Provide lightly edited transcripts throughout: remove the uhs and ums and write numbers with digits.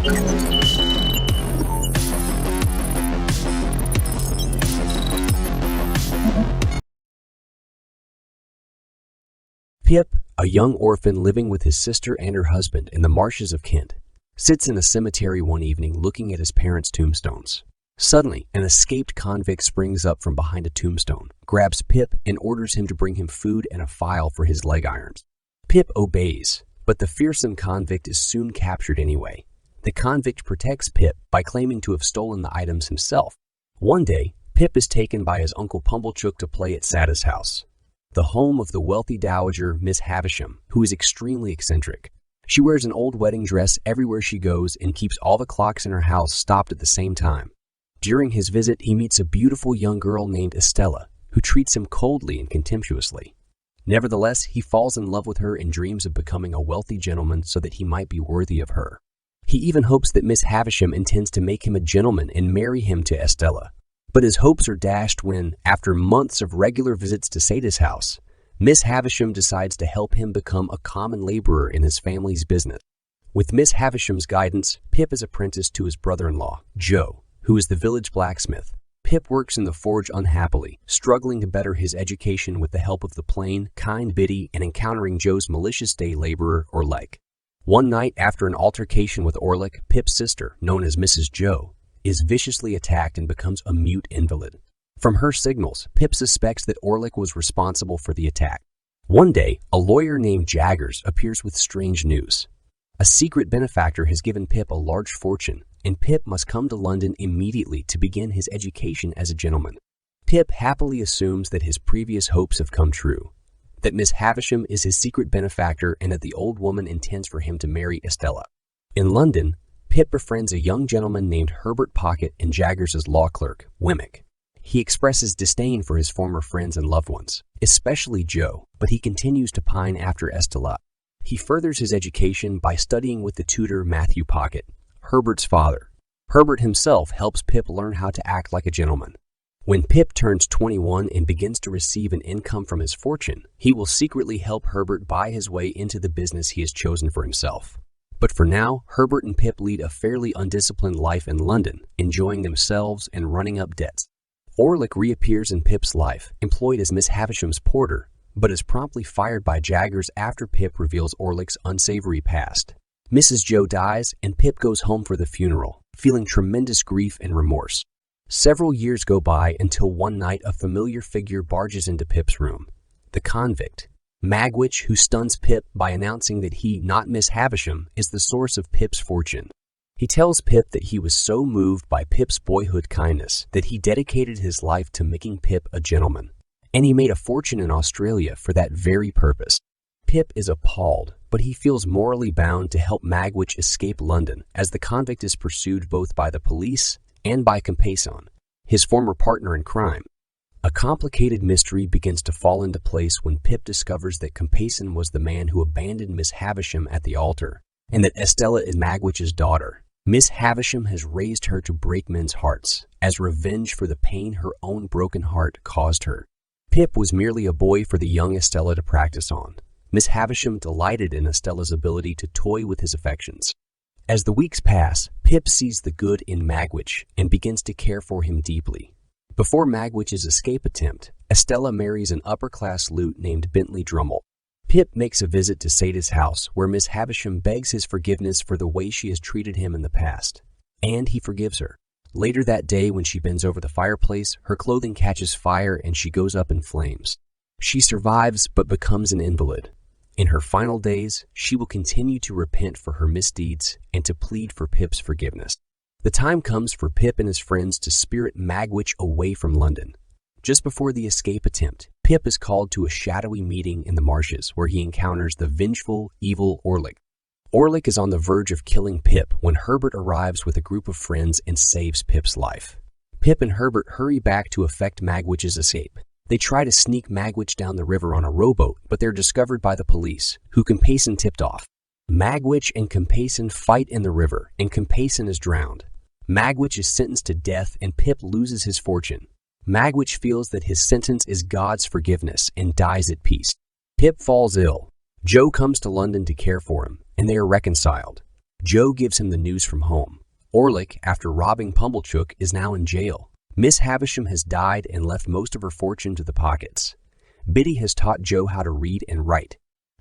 Pip, a young orphan living with his sister and her husband in the marshes of Kent, sits in a cemetery one evening looking at his parents' tombstones. Suddenly, an escaped convict springs up from behind a tombstone, grabs Pip, and orders him to bring him food and a file for his leg irons. Pip obeys, but the fearsome convict is soon captured anyway. The convict protects Pip by claiming to have stolen the items himself. One day, Pip is taken by his uncle Pumblechook to play at Sada's house, the home of the wealthy dowager Miss Havisham, who is extremely eccentric. She wears an old wedding dress everywhere she goes and keeps all the clocks in her house stopped at the same time. During his visit, he meets a beautiful young girl named Estella, who treats him coldly and contemptuously. Nevertheless, he falls in love with her and dreams of becoming a wealthy gentleman so that he might be worthy of her. He even hopes that Miss Havisham intends to make him a gentleman and marry him to Estella. But his hopes are dashed when, after months of regular visits to Sada's house, Miss Havisham decides to help him become a common laborer in his family's business. With Miss Havisham's guidance, Pip is apprenticed to his brother-in-law, Joe, who is the village blacksmith. Pip works in the forge unhappily, struggling to better his education with the help of the plain, kind Biddy and encountering Joe's malicious day laborer, Orlick. One night, after an altercation with Orlick, Pip's sister, known as Mrs. Joe, is viciously attacked and becomes a mute invalid. From her signals, Pip suspects that Orlick was responsible for the attack. One day, a lawyer named Jaggers appears with strange news. A secret benefactor has given Pip a large fortune, and Pip must come to London immediately to begin his education as a gentleman. Pip happily assumes that his previous hopes have come true, that Miss Havisham is his secret benefactor and that the old woman intends for him to marry Estella. In London, Pip befriends a young gentleman named Herbert Pocket and Jaggers' law clerk, Wemmick. He expresses disdain for his former friends and loved ones, especially Joe, but he continues to pine after Estella. He furthers his education by studying with the tutor Matthew Pocket, Herbert's father. Herbert himself helps Pip learn how to act like a gentleman. When Pip turns 21 and begins to receive an income from his fortune, he will secretly help Herbert buy his way into the business he has chosen for himself. But for now, Herbert and Pip lead a fairly undisciplined life in London, enjoying themselves and running up debts. Orlick reappears in Pip's life, employed as Miss Havisham's porter, but is promptly fired by Jaggers after Pip reveals Orlick's unsavory past. Mrs. Joe dies, and Pip goes home for the funeral, feeling tremendous grief and remorse. Several years go by until one night a familiar figure barges into Pip's room, the convict, Magwitch, who stuns Pip by announcing that he, not Miss Havisham, is the source of Pip's fortune. He tells Pip that he was so moved by Pip's boyhood kindness that he dedicated his life to making Pip a gentleman, and he made a fortune in Australia for that very purpose. Pip is appalled, but he feels morally bound to help Magwitch escape London as the convict is pursued both by the police and by Compeyson, his former partner in crime. A complicated mystery begins to fall into place when Pip discovers that Compeyson was the man who abandoned Miss Havisham at the altar, and that Estella is Magwitch's daughter. Miss Havisham has raised her to break men's hearts, as revenge for the pain her own broken heart caused her. Pip was merely a boy for the young Estella to practice on. Miss Havisham delighted in Estella's ability to toy with his affections. As the weeks pass, Pip sees the good in Magwitch and begins to care for him deeply. Before Magwitch's escape attempt, Estella marries an upper-class loot named Bentley Drummle. Pip makes a visit to Sada's house where Miss Havisham begs his forgiveness for the way she has treated him in the past, and he forgives her. Later that day, when she bends over the fireplace, her clothing catches fire and she goes up in flames. She survives but becomes an invalid. In her final days, she will continue to repent for her misdeeds and to plead for Pip's forgiveness. The time comes for Pip and his friends to spirit Magwitch away from London. Just before the escape attempt, Pip is called to a shadowy meeting in the marshes where he encounters the vengeful, evil Orlick. Orlick is on the verge of killing Pip when Herbert arrives with a group of friends and saves Pip's life. Pip and Herbert hurry back to effect Magwitch's escape. They try to sneak Magwitch down the river on a rowboat, but they're discovered by the police, who Compeyson tipped off. Magwitch and Compeyson fight in the river, and Compeyson is drowned. Magwitch is sentenced to death, and Pip loses his fortune. Magwitch feels that his sentence is God's forgiveness and dies at peace. Pip falls ill. Joe comes to London to care for him, and they are reconciled. Joe gives him the news from home. Orlick, after robbing Pumblechook, is now in jail. Miss Havisham has died and left most of her fortune to the pockets. Biddy has taught Joe how to read and write.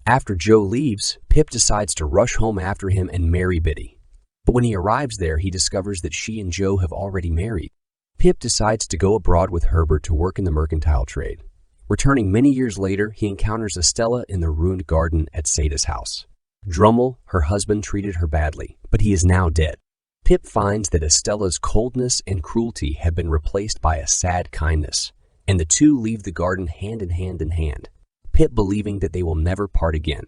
After Joe leaves, Pip decides to rush home after him and marry Biddy. But when he arrives there, he discovers that she and Joe have already married. Pip decides to go abroad with Herbert to work in the mercantile trade. Returning many years later, he encounters Estella in the ruined garden at Sada's house. Drummle, her husband, treated her badly, but he is now dead. Pip finds that Estella's coldness and cruelty have been replaced by a sad kindness, and the two leave the garden hand in hand, Pip believing that they will never part again.